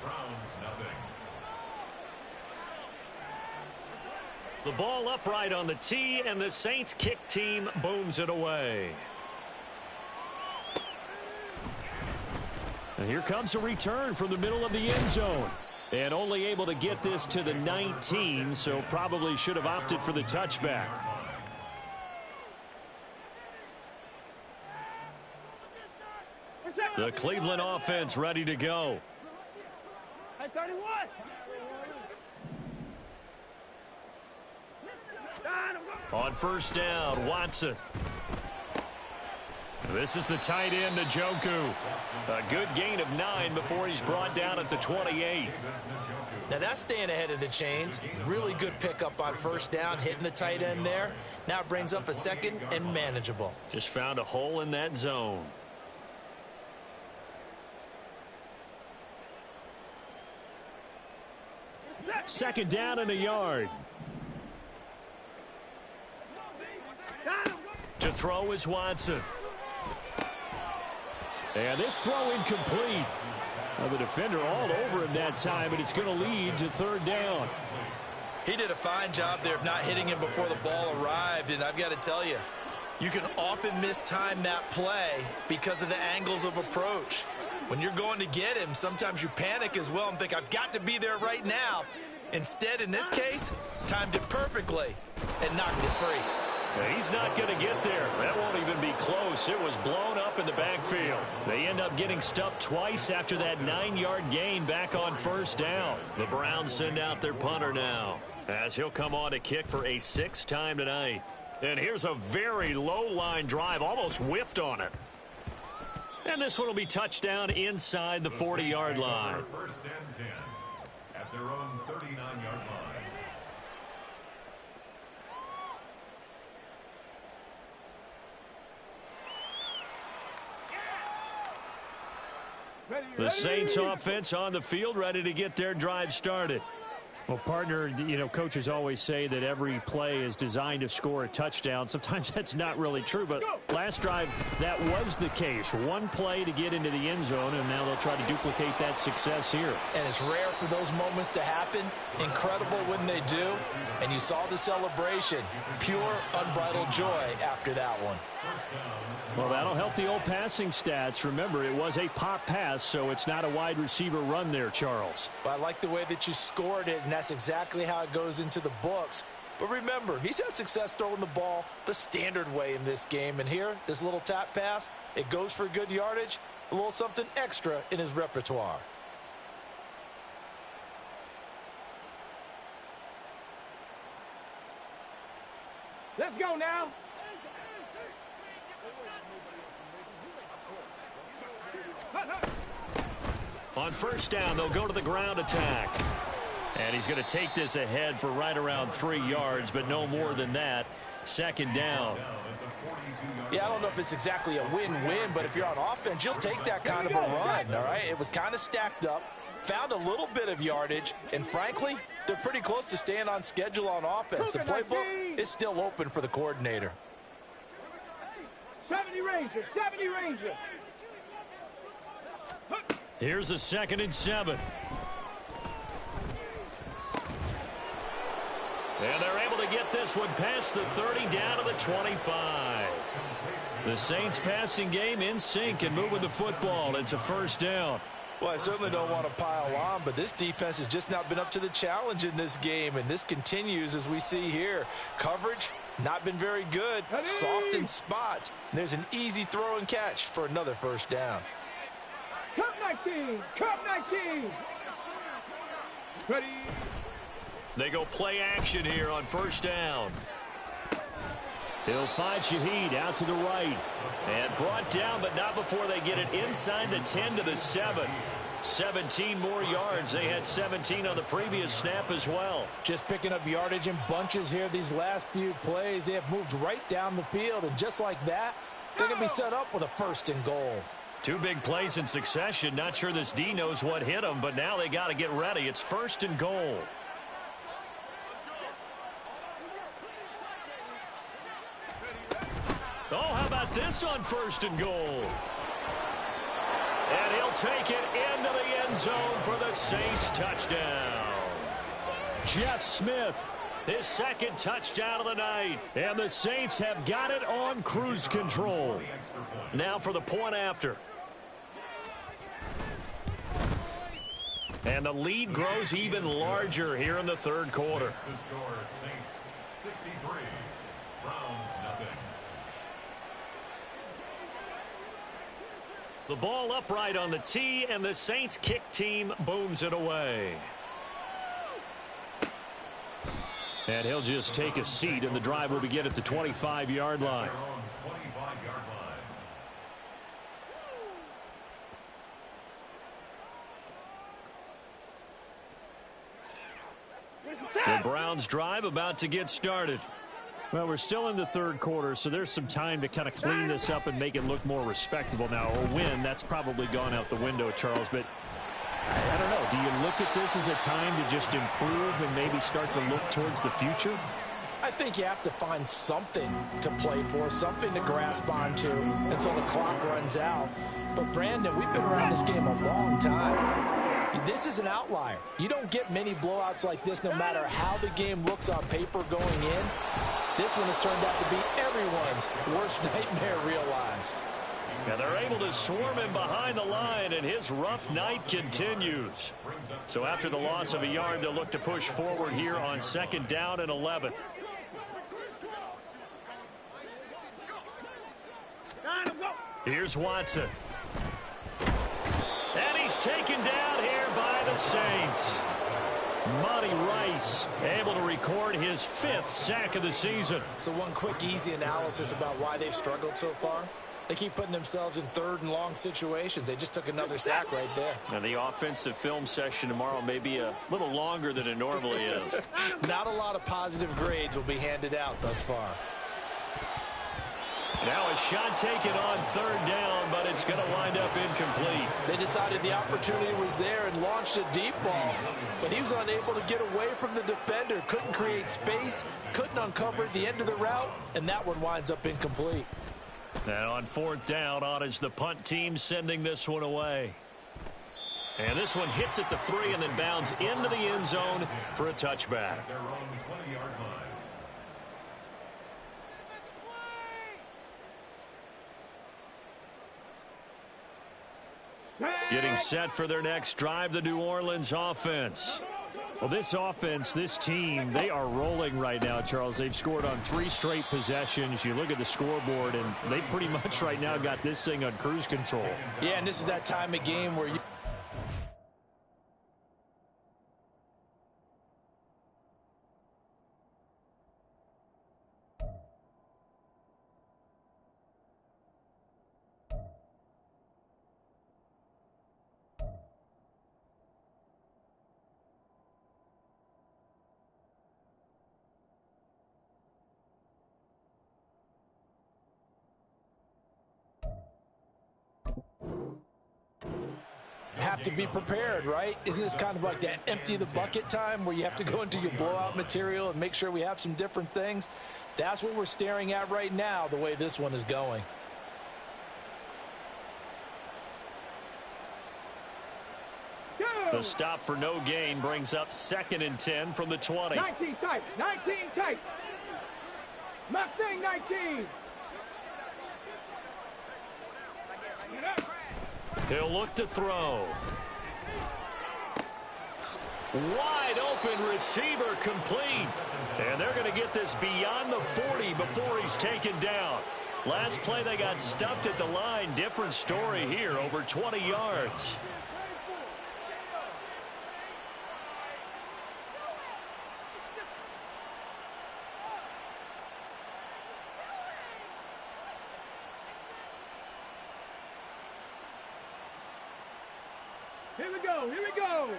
Browns nothing. The ball upright on the tee, and the Saints kick team booms it away. And here comes a return from the middle of the end zone. And only able to get this to the 19, so probably should have opted for the touchback. The Cleveland offense ready to go. Hey, 31. On 1st down, Watson. This is the tight end, Njoku. A good gain of 9 before he's brought down at the 28. Now that's staying ahead of the chains. Really good pickup on first down, hitting the tight end there. Now it brings up a second and manageable. Just found a hole in that zone. Second down and a yard. To throw is Watson. And this throw incomplete. The defender all over him that time, and it's going to lead to third down. He did a fine job there of not hitting him before the ball arrived, and I've got to tell you, you can often mistime that play because of the angles of approach. When you're going to get him, sometimes you panic as well and think, I've got to be there right now. Instead, in this case, timed it perfectly and knocked it free. He's not going to get there. That won't even be close. It was blown up in the backfield. They end up getting stuffed twice after that 9-yard gain back on first down. The Browns send out their punter now, as he'll come on to kick for a 6th time tonight. And here's a very low-line drive, almost whiffed on it. And this one will be touchdown inside the 40-yard line. First and 10 at their own 39-yard line. The Saints offense on the field, ready to get their drive started. Well, partner, you know, coaches always say that every play is designed to score a touchdown. Sometimes that's not really true, but last drive, that was the case. One play to get into the end zone, and now they'll try to duplicate that success here. And it's rare for those moments to happen. Incredible when they do. And you saw the celebration. Pure, unbridled joy after that one. Well, that'll help the old passing stats. Remember, it was a pop pass, so it's not a wide receiver run there, Charles. But I like the way that you scored it, and that's exactly how it goes into the books. But remember, he's had success throwing the ball the standard way in this game. And here, this little tap pass, it goes for good yardage, a little something extra in his repertoire. Let's go now. On first down, they'll go to the ground attack. And he's going to take this ahead for right around 3 yards, but no more than that. Second down. Yeah, I don't know if it's exactly a win-win, but if you're on offense, you'll take that kind of a run, all right? It was kind of stacked up, found a little bit of yardage, and frankly, they're pretty close to staying on schedule on offense. The playbook is still open for the coordinator. 70 Rangers, 70 Rangers. Here's a 2nd and 7. And they're able to get this one past the 30 down to the 25. The Saints passing game in sync and moving the football. It's a first down. Well, I certainly don't want to pile on, but this defense has just not been up to the challenge in this game, and this continues as we see here. Coverage, not been very good. Soft in spots. There's an easy throw and catch for another first down. Cup 19, Cup 19. Ready. They go play action here on first down. He'll find Shaheed out to the right. And brought down, but not before they get it inside the 10 to the 7. 17 more yards. They had 17 on the previous snap as well. Just picking up yardage in bunches here these last few plays. They have moved right down the field, and just like that, they're going to be set up with a 1st and goal. 2 big plays in succession. Not sure this D knows what hit them, but now they got to get ready. It's 1st and goal. Oh, how about this on 1st and goal? And he'll take it into the end zone for the Saints touchdown. Jeff Smith, his 2nd touchdown of the night. And the Saints have got it on cruise control. Now for the point after. And the lead grows even larger here in the 3rd quarter. The score, Saints 63, Browns nothing. The ball upright on the tee, and the Saints kick team booms it away. And he'll just take a seat, and the drive will begin at the 25-yard line. The Browns drive about to get started. Well, we're still in the third quarter, so there's some time to kind of clean this up and make it look more respectable now. A win, that's probably gone out the window, Charles. But I don't know. Do you look at this as a time to just improve and maybe start to look towards the future? I think you have to find something to play for, something to grasp onto until the clock runs out. But, Brandon, we've been around this game a long time. This is an outlier. You don't get many blowouts like this no matter how the game looks on paper going in. This one has turned out to be everyone's worst nightmare realized. And they're able to swarm him behind the line, and his rough night continues. So after the loss of a yard, they'll look to push forward here on 2nd down and 11. Here's Watson. And he's taken down here by the Saints. Monty Rice able to record his 5th sack of the season. So one quick, easy analysis about why they've struggled so far. They keep putting themselves in 3rd and long situations. They just took another sack right there. And the offensive film session tomorrow may be a little longer than it normally is. Not a lot of positive grades will be handed out thus far. Now a shot taken on 3rd down, but it's going to wind up incomplete. They decided the opportunity was there and launched a deep ball. But he was unable to get away from the defender. Couldn't create space, couldn't uncover at the end of the route, and that one winds up incomplete. And on 4th down, on is the punt team sending this one away. And this one hits at the 3 and then bounds into the end zone for a touchback. Getting set for their next drive, the New Orleans offense. Well, this offense, this team, they are rolling right now, Charles. They've scored on 3 straight possessions. You look at the scoreboard, and they pretty much right now got this thing on cruise control. Yeah, and this is that time of game where you... have to be prepared, right? Isn't this kind of like that empty the bucket time where you have to go into your blowout material and make sure we have some different things? That's what we're staring at right now, the way this one is going. The stop for no gain brings up 2nd and 10 from the 20. 19 tight, 19 tight. Mustang 19. He'll look to throw. Wide open receiver complete. And they're going to get this beyond the 40 before he's taken down. Last play they got stuffed at the line. Different story here, over 20 yards. Here we go, here we go.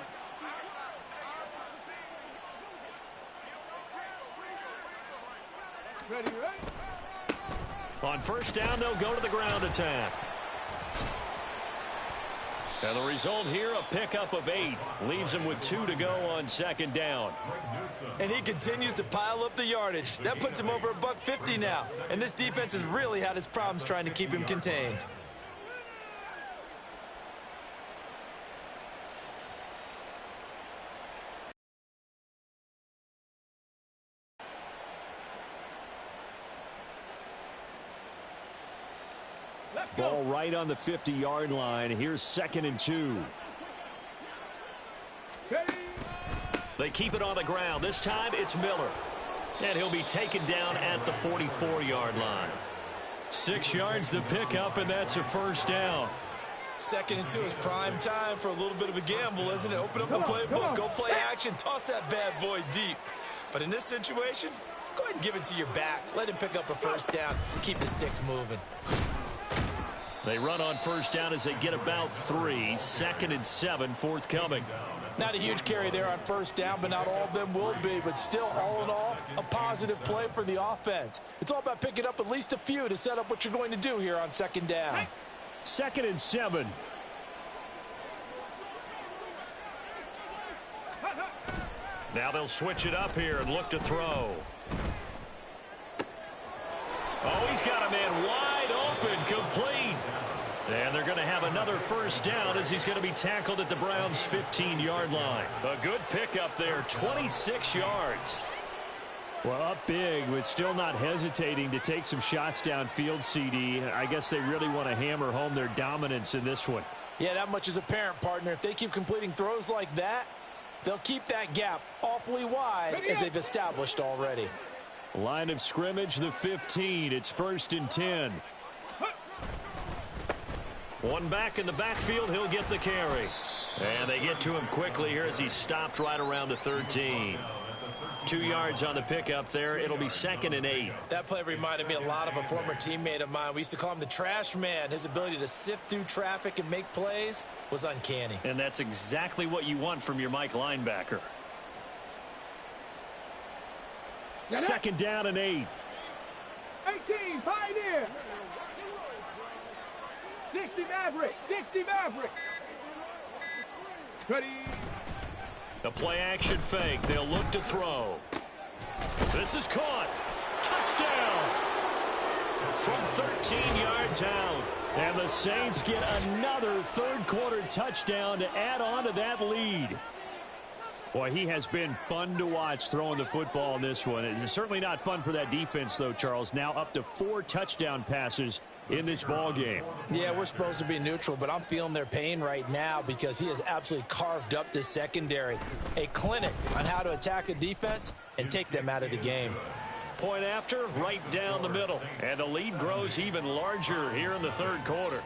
Ready, right? On 1st down, they'll go to the ground attack. And the result here, a pickup of 8. Leaves him with 2 to go on 2nd down. And he continues to pile up the yardage. That puts him over $150 now. And this defense has really had its problems trying to keep him contained. Ball right on the 50-yard line. Here's 2nd and 2. They keep it on the ground. This time it's Miller. And he'll be taken down at the 44-yard line. 6 yards the pickup, and that's a 1st down. 2nd and 2 is prime time for a little bit of a gamble, isn't it? Open up the playbook, go play action, toss that bad boy deep. But in this situation, go ahead and give it to your back. Let him pick up a 1st down. Keep the sticks moving. They run on 1st down as they get about 3. 2nd and 7 forthcoming. Not a huge carry there on first down, but not all of them will be. But still, all in all, a positive play for the offense. It's all about picking up at least a few to set up what you're going to do here on second down. 2nd and 7. Now they'll switch it up here and look to throw. Oh, he's got a man wide open, complete. And they're going to have another first down as he's going to be tackled at the Browns' 15-yard line. A good pickup there, 26 yards. Well, up big, but still not hesitating to take some shots downfield, CD. I guess they really want to hammer home their dominance in this one. Yeah, that much is apparent, partner. If they keep completing throws like that, they'll keep that gap awfully wide as they've established already. Line of scrimmage, the 15. It's 1st and 10. One back in the backfield, he'll get the carry. And they get to him quickly here as he's stopped right around the 13. 2 yards on the pickup there. It'll be 2nd and 8. That play reminded me a lot of a former teammate of mine. We used to call him the trash man. His ability to sift through traffic and make plays was uncanny. And that's exactly what you want from your Mike linebacker. 2nd down and 8. 18, Pioneer. 60 Maverick. 60 Maverick. Ready. The play action fake. They'll look to throw. This is caught. Touchdown. From 13 yards out. And the Saints get another third-quarter touchdown to add on to that lead. Boy, he has been fun to watch throwing the football in this one. It's certainly not fun for that defense, though, Charles. Now up to 4 touchdown passes in this ball game. Yeah, we're supposed to be neutral, but I'm feeling their pain right now because he has absolutely carved up this secondary. A clinic on how to attack a defense and take them out of the game. Point after, right down the middle. And the lead grows even larger here in the third quarter.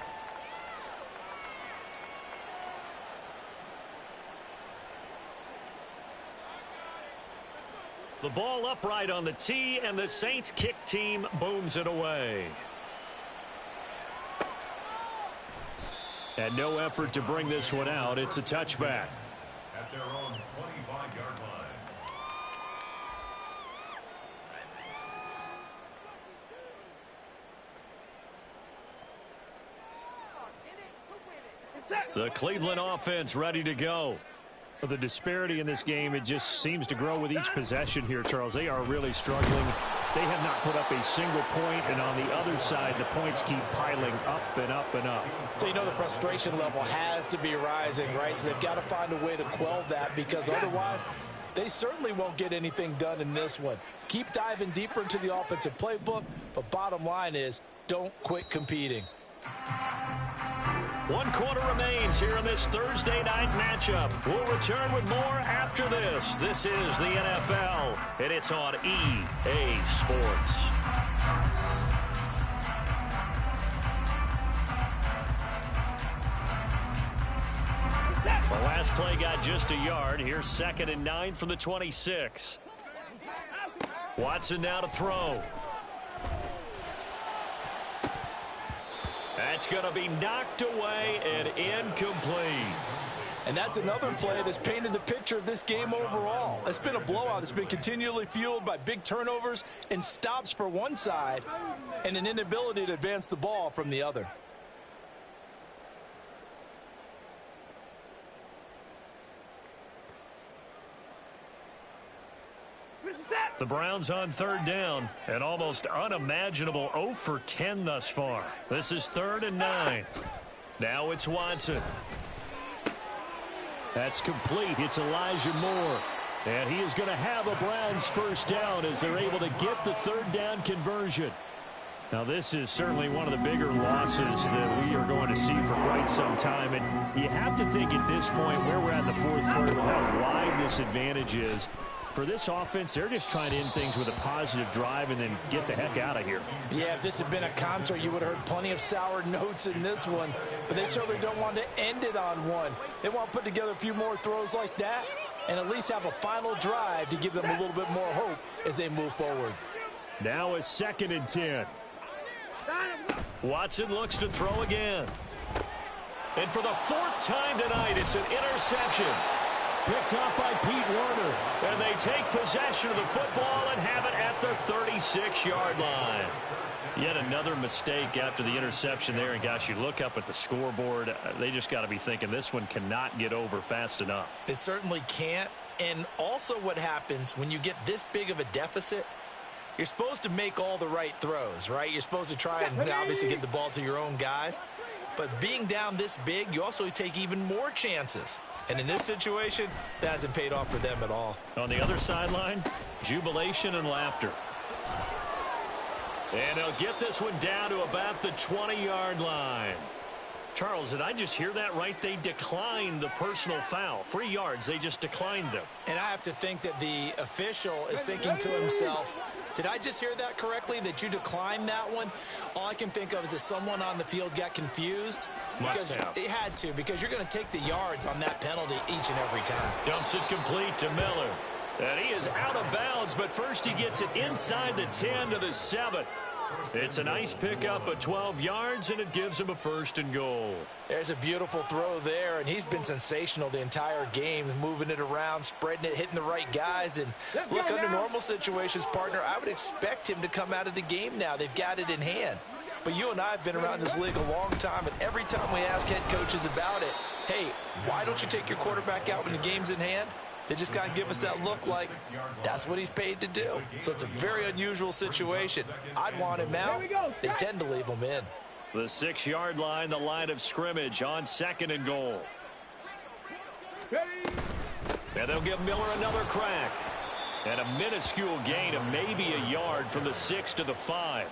The ball upright on the tee, and the Saints kick team booms it away. And no effort to bring this one out. It's a touchback. At their own 25-yard line. The Cleveland offense ready to go. The disparity in this game, it just seems to grow with each possession here, Charles. They are really struggling. They have not put up a single point, and on the other side, the points keep piling up and up and up. So you know the frustration level has to be rising, right? So they've got to find a way to quell that, because otherwise they certainly won't get anything done in this one. Keep diving deeper into the offensive playbook, but bottom line is don't quit competing. 1 quarter remains here in this Thursday night matchup. We'll return with more after this. This is the NFL, and it's on EA Sports. The last play got just a yard. Here's 2nd and 9 from the 26. Watson now to throw. That's going to be knocked away and incomplete. And that's another play that's painted the picture of this game overall. It's been a blowout. It's been continually fueled by big turnovers and stops for one side and an inability to advance the ball from the other. The Browns on 3rd down, an almost unimaginable 0 for 10 thus far. This is 3rd and 9. Now it's Watson. That's complete. It's Elijah Moore. And he is going to have a Browns first down as they're able to get the 3rd down conversion. Now, this is certainly one of the bigger losses that we are going to see for quite some time. And you have to think at this point, where we're at in the 4th quarter, how wide this advantage is. For this offense, they're just trying to end things with a positive drive and then get the heck out of here. Yeah, if this had been a concert, you would have heard plenty of sour notes in this one. But they certainly don't want to end it on one. They want to put together a few more throws like that and at least have a final drive to give them a little bit more hope as they move forward. Now a 2nd and 10. Watson looks to throw again. And for the 4th time tonight, it's an interception. picked up by Pete Werner. And they take possession of the football and have it at the 36-yard line. Yet another mistake after the interception there. And, gosh, you look up at the scoreboard. They just got to be thinking this one cannot get over fast enough. It certainly can't. And also what happens when you get this big of a deficit, you're supposed to make all the right throws, right? You're supposed to try and obviously get the ball to your own guys. But being down this big, you also take even more chances. And in this situation, that hasn't paid off for them at all. On the other sideline, jubilation and laughter. And they'll get this one down to about the 20-yard line. Charles, did I just hear that right? They declined the personal foul. 3 yards, they just declined them. And I have to think that the official is thinking to himself, did I just hear that correctly, that you declined that one? All I can think of is that someone on the field got confused. Because it had to, because you're going to take the yards on that penalty each and every time. Dumps it complete to Miller. And he is out of bounds, but first he gets it inside the 10 to the 7. It's a nice pickup of 12 yards, and it gives him a 1st and goal. There's a beautiful throw there, and he's been sensational the entire game, moving it around, spreading it, hitting the right guys. And look, under normal situations, partner, I would expect him to come out of the game now. They've got it in hand. But you and I have been around this league a long time, and every time we ask head coaches about it, hey, why don't you take your quarterback out when the game's in hand? They just kind of give us that look like that's what he's paid to do. So it's a very unusual situation. I'd want him out. They tend to leave him in. The 6-yard line, the line of scrimmage on 2nd and goal. And they'll give Miller another crack. And a minuscule gain of maybe a yard from the 6 to the 5.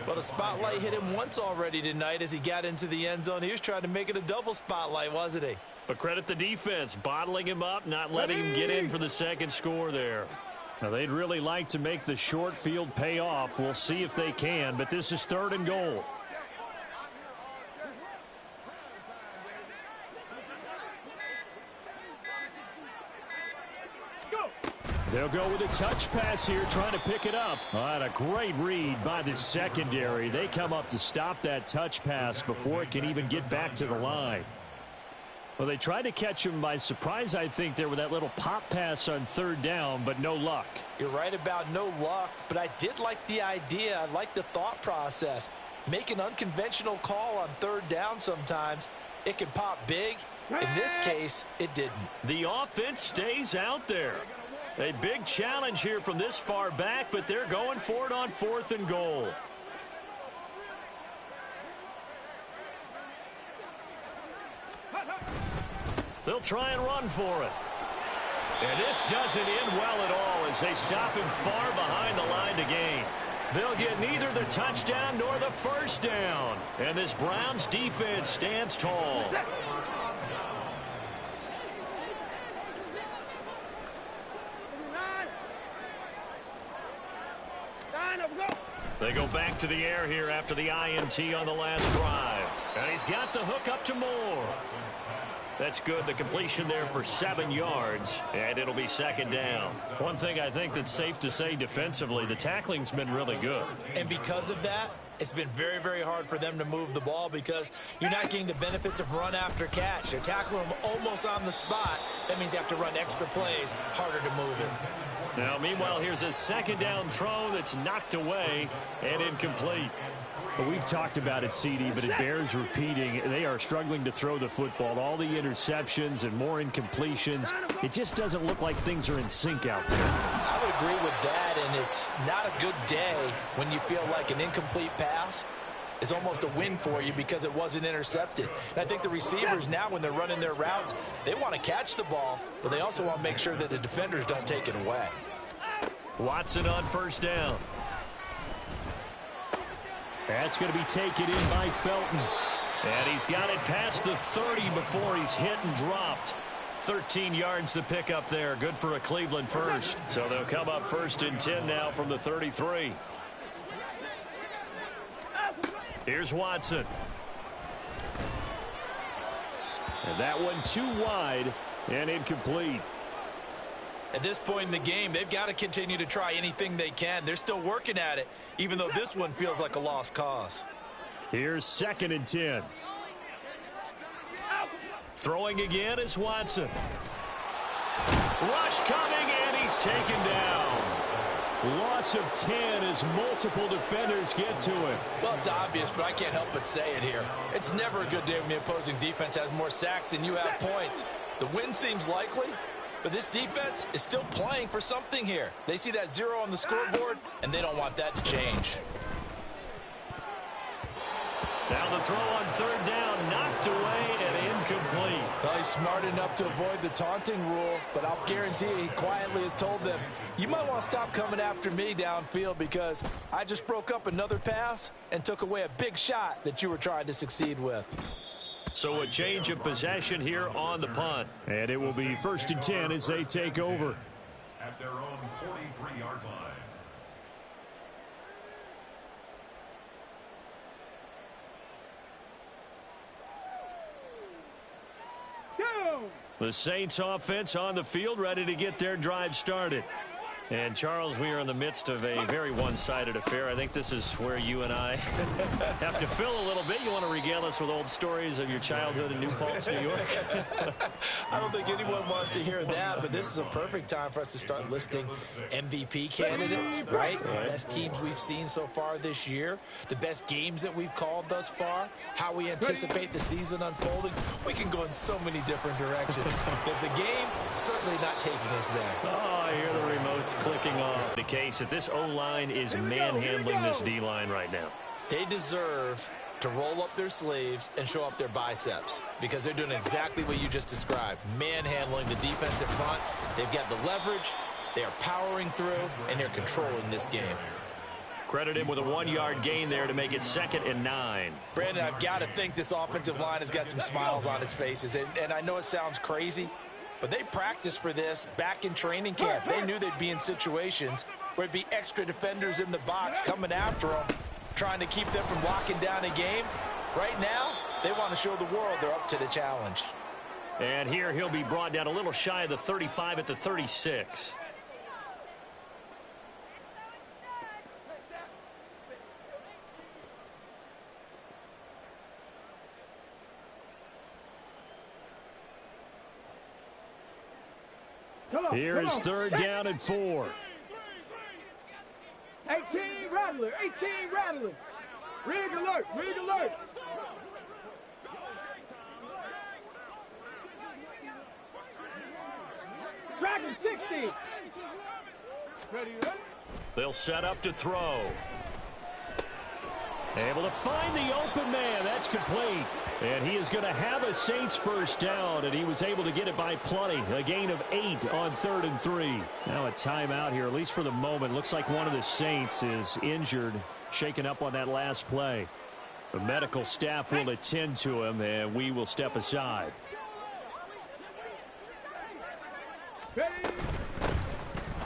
Well, the spotlight hit him once already tonight as he got into the end zone. He was trying to make it a double spotlight, wasn't he? But credit the defense, bottling him up, not letting him get in for the 2nd score there. Now, they'd really like to make the short field pay off. We'll see if they can, but this is 3rd and goal. They'll go with a touch pass here, trying to pick it up. And a great read by the secondary. They come up to stop that touch pass before it can even get back to the line. Well, they tried to catch him by surprise, I think, there with that little pop pass on 3rd down, but no luck. You're right about no luck, but I did like the idea. I like the thought process. Make an unconventional call on 3rd down sometimes. It can pop big. In this case, it didn't. The offense stays out there. A big challenge here from this far back, but they're going for it on 4th and goal. They'll try and run for it. And this doesn't end well at all as they stop him far behind the line to gain. They'll get neither the touchdown nor the 1st down. And this Browns defense stands tall. They go back to the air here after the INT on the last drive. And he's got the hook up to Moore. That's good. The completion there for 7 yards, and it'll be 2nd down. One thing I think that's safe to say defensively, the tackling's been really good. And because of that, it's been very, very hard for them to move the ball because you're not getting the benefits of run after catch. They're tackling them almost on the spot. That means you have to run extra plays, harder to move it. Now, meanwhile, here's a 2nd down throw that's knocked away and incomplete. Well, we've talked about it, CD, but it bears repeating. They are struggling to throw the football. All the interceptions and more incompletions. It just doesn't look like things are in sync out there. I would agree with that, and it's not a good day when you feel like an incomplete pass is almost a win for you because it wasn't intercepted. And I think the receivers now, when they're running their routes, they want to catch the ball, but they also want to make sure that the defenders don't take it away. Watson on 1st down. That's going to be taken in by Felton. And he's got it past the 30 before he's hit and dropped. 13 yards to pick up there. Good for a Cleveland 1st. So they'll come up 1st and 10 now from the 33. Here's Watson. And that one too wide and incomplete. At this point in the game, they've got to continue to try anything they can. They're still working at it, even though this one feels like a lost cause. Here's 2nd and 10. Throwing again is Watson. Rush coming, and he's taken down. Loss of 10 as multiple defenders get to him. Well, it's obvious, but I can't help but say it here. It's never a good day when the opposing defense has more sacks than you have points. The win seems likely, but this defense is still playing for something here. They see that 0 on the scoreboard, and they don't want that to change. Now the throw on third down, knocked away and incomplete. Well, he's smart enough to avoid the taunting rule, but I'll guarantee he quietly has told them, you might want to stop coming after me downfield because I just broke up another pass and took away a big shot that you were trying to succeed with. So a change of possession here on the punt. And it will be 1st and 10 as they take over. At their own 43-yard line. The Saints offense on the field, ready to get their drive started. And, Charles, we are in the midst of a very one-sided affair. I think this is where you and I have to fill a little bit. You want to regale us with old stories of your childhood in New Paltz, New York? I don't think anyone wants to hear that, but this is a perfect time for us to start listing MVP candidates, right? The best teams we've seen so far this year, the best games that we've called thus far, how we anticipate the season unfolding. We can go in so many different directions because the game certainly not taking us there. Oh, I hear the remotes clicking off. The case that this O-line is manhandling this D-line right now. They deserve to roll up their sleeves and show up their biceps because they're doing exactly what you just described, manhandling the defensive front. They've got the leverage, they are powering through, and they're controlling this game. Credit him with a 1-yard gain there to make it 2nd and 9. Brandon, I've got to think this offensive line has got some smiles on its faces, and I know it sounds crazy, but they practiced for this back in training camp. They knew they'd be in situations where there'd be extra defenders in the box coming after them, trying to keep them from locking down a game. Right now, they want to show the world they're up to the challenge. And here he'll be brought down a little shy of the 35 at the 36. Here is 3rd down and 4. 18 Rattler, 18 Rattler. Rig alert, rig alert. Dragon 60. Ready? They'll set up to throw. Able to find the open man. That's complete. And he is going to have a Saints first down, and he was able to get it by plenty. A gain of 8 on 3rd and 3. Now a timeout here, at least for the moment. Looks like one of the Saints is injured, shaken up on that last play. The medical staff will attend to him, and we will step aside.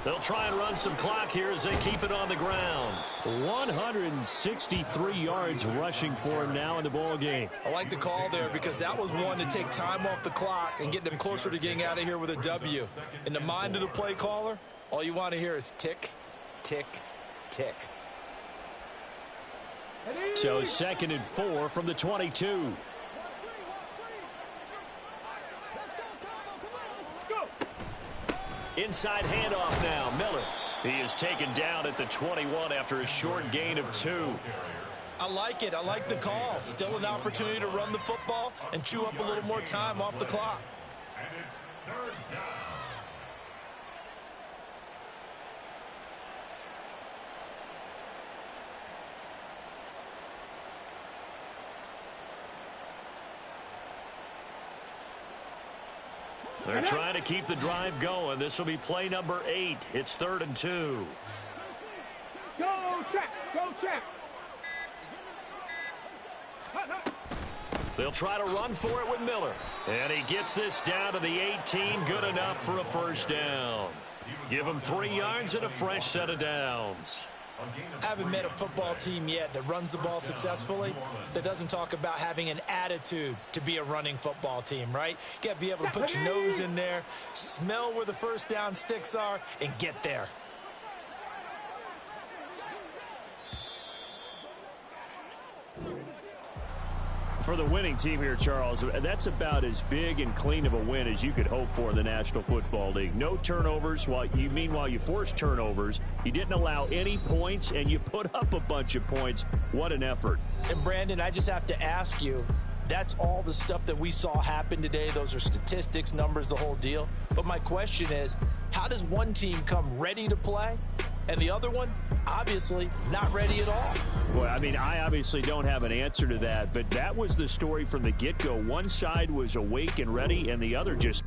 They'll try and run some clock here as they keep it on the ground. 163 yards rushing for him now in the ball game. I like the call there because that was one to take time off the clock and get them closer to getting out of here with a W. In the mind of the play caller, all you want to hear is tick, tick, tick. So 2nd and 4 from the 22. Inside handoff now, Miller. He is taken down at the 21 after a short gain of 2. I like it. I like the call. Still an opportunity to run the football and chew up a little more time off the clock. And it's 3rd down. They're trying to keep the drive going. This will be play number 8. It's 3rd and 2. Go check, go check. They'll try to run for it with Miller. And he gets this down to the 18. Good enough for a first down. Give him 3 yards and a fresh set of downs. I haven't met a football team yet that runs the ball successfully that doesn't talk about having an attitude to be a running football team, right? You got to be able to put your nose in there, smell where the first down sticks are, and get there. for the winning team here, Charles, that's about as big and clean of a win as you could hope for in the National Football League. No turnovers. Meanwhile, you forced turnovers. You didn't allow any points, and you put up a bunch of points. What an effort. And, Brandon, I just have to ask you, that's all the stuff that we saw happen today. Those are statistics, numbers, the whole deal. But my question is, how does one team come ready to play and the other one, obviously, not ready at all? Boy, I mean, I obviously don't have an answer to that, but that was the story from the get-go. One side was awake and ready, and the other just